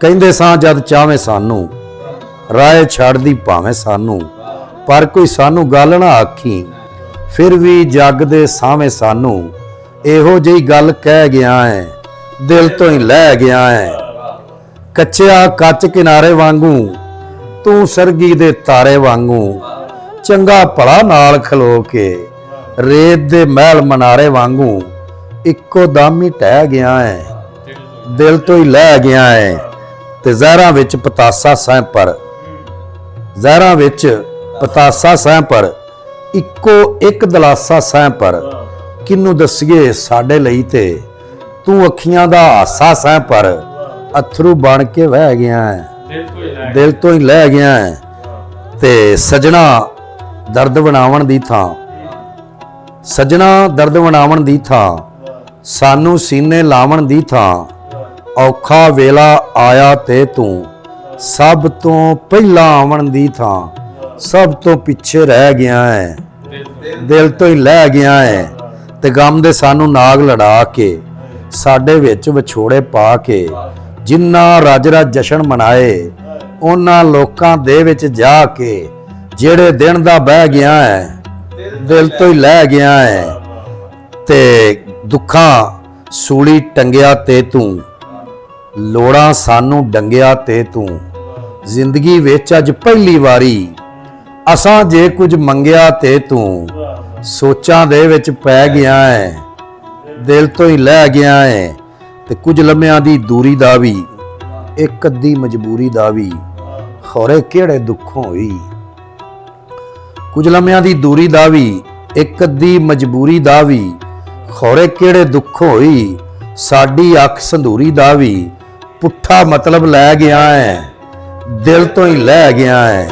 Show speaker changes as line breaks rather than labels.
ਕਹਿੰਦੇ ਸਾਂ ਜਦ ਚਾਹਵੇਂ ਸਾਨੂੰ ਰਾਏ ਛੱਡਦੀ ਭਾਵੇਂ ਸਾਨੂੰ, ਪਰ ਕੋਈ ਸਾਨੂੰ ਗੱਲ ਨਾ ਆਖੀ, ਫਿਰ ਵੀ ਜੱਗ ਦੇ ਸਾਹਵੇਂ ਸਾਨੂੰ ਇਹੋ ਜਿਹੀ ਗੱਲ ਕਹਿ ਗਿਆ ਹੈ, ਦਿਲ ਤੋਂ ਹੀ ਲੈ ਗਿਆ ਹੈ। ਕੱਚਿਆ ਕੱਚ ਕਿਨਾਰੇ ਵਾਂਗੂ ਤੂੰ ਸਰਗੀ ਦੇ ਤਾਰੇ ਵਾਂਗੂ, ਚੰਗਾ ਭਲਾ ਨਾਲ ਖਲੋ ਕੇ ਰੇਤ ਦੇ ਮਹਿਲ ਮਨਾਰੇ ਵਾਂਗੂ ਇੱਕੋ ਦਮ ਹੀ ਟਹਿ ਗਿਆ ਹੈ, ਦਿਲ ਤੋਂ ਹੀ ਲੈ ਗਿਆ ਹੈ। ਤੇ ਜ਼ਹਿਰਾਂ ਵਿੱਚ ਪਤਾਸਾ ਸੈਂ ਪਰ, ਜ਼ਹਿਰਾਂ ਵਿੱਚ ਪਤਾਸਾ ਸੈਂ ਪਰ, ਇੱਕੋ ਇੱਕ ਦਲਾਸਾ ਸੈਂ ਪਰ, ਕਿਹਨੂੰ ਦੱਸੀਏ ਸਾਡੇ ਲਈ ਤੇ ਤੂੰ ਅੱਖੀਆਂ ਦਾ ਹਾਸਾ ਸੈਂ ਪਰ, ਅਥਰੂ ਬਣ ਕੇ ਵਹਿ ਗਿਆ ਹੈ, ਦਿਲ ਤੋਂ ਹੀ ਲੈ ਗਿਆ ਹੈ। ਤੇ ਸਜਣਾ ਦਰਦ ਵਣਾਵਣ ਦੀ ਥਾਂ, ਸਜਣਾ ਦਰਦ ਵਣਾਵਣ ਦੀ ਥਾਂ, ਸਾਨੂੰ ਸੀਨੇ ਲਾਵਣ ਦੀ ਥਾਂ, ਔਖਾ ਵੇਲਾ ਆਇਆ ਤੇ ਤੂੰ ਸਭ ਤੋਂ ਪਹਿਲਾਂ ਆਵਣ ਦੀ ਥਾਂ, ਸਭ ਤੋਂ ਪਿੱਛੇ ਰਹਿ ਗਿਆ ਹੈ, ਦਿਲ ਤੋਂ ਹੀ ਲੈ ਗਿਆ ਹੈ। ਤੇ ਗਮ ਦੇ ਸਾਨੂੰ ਨਾਗ ਲੜਾ ਕੇ, ਸਾਡੇ ਵਿੱਚ ਵਿਛੋੜੇ ਪਾ ਕੇ, ਜਿੰਨਾ ਰੱਜ ਰੱਜ ਜਸ਼ਨ ਮਨਾਏ, ਉਹਨਾਂ ਲੋਕਾਂ ਦੇ ਵਿੱਚ ਜਾ ਕੇ ਜਿਹੜੇ ਦਿਨ ਦਾ ਬਹਿ ਗਿਆ ਹੈ, ਦਿਲ ਤੋਂ ਹੀ ਲੈ ਗਿਆ ਹੈ। ਤੇ ਦੁੱਖਾਂ ਸੂਲੀ ਟੰਗਿਆ ਤੇ ਤੂੰ, ਲੋੜਾਂ ਸਾਨੂੰ ਡੰਗਿਆ ਤੇ ਤੂੰ, ਜ਼ਿੰਦਗੀ ਵਿੱਚ ਅੱਜ ਪਹਿਲੀ ਵਾਰੀ ਅਸਾਂ ਜੇ ਕੁਝ ਮੰਗਿਆ ਤੇ ਤੂੰ, ਸੋਚਾਂ ਦੇ ਵਿੱਚ ਪੈ ਗਿਆ ਹੈ, ਦਿਲ ਤੋਂ ਹੀ ਲੈ ਗਿਆ ਹੈ। ਤੇ ਕੁਝ ਲੰਮਿਆਂ ਦੀ ਦੂਰੀ ਦਾ ਵੀ, ਇੱਕ ਅੱਧੀ ਮਜਬੂਰੀ ਦਾ ਵੀ, ਖੌਰੇ ਕਿਹੜੇ ਦੁੱਖੋਂ ਹੋਈ। ਕੁਝ ਲੰਮਿਆਂ ਦੀ ਦੂਰੀ ਦਾ ਵੀ, ਇੱਕ ਅੱਧੀ ਮਜਬੂਰੀ ਦਾ ਵੀ, ਖੌਰੇ ਕਿਹੜੇ ਦੁੱਖੋਂ ਹੋਈ। ਸਾਡੀ ਅੱਖ ਸੰਧੂਰੀ ਦਾ ਵੀ ਪੁੱਠਾ ਮਤਲਬ ਲੈ ਗਿਆ ਹੈ, ਦਿਲ ਤੋਂ ਹੀ ਲੈ ਗਿਆ ਹੈ।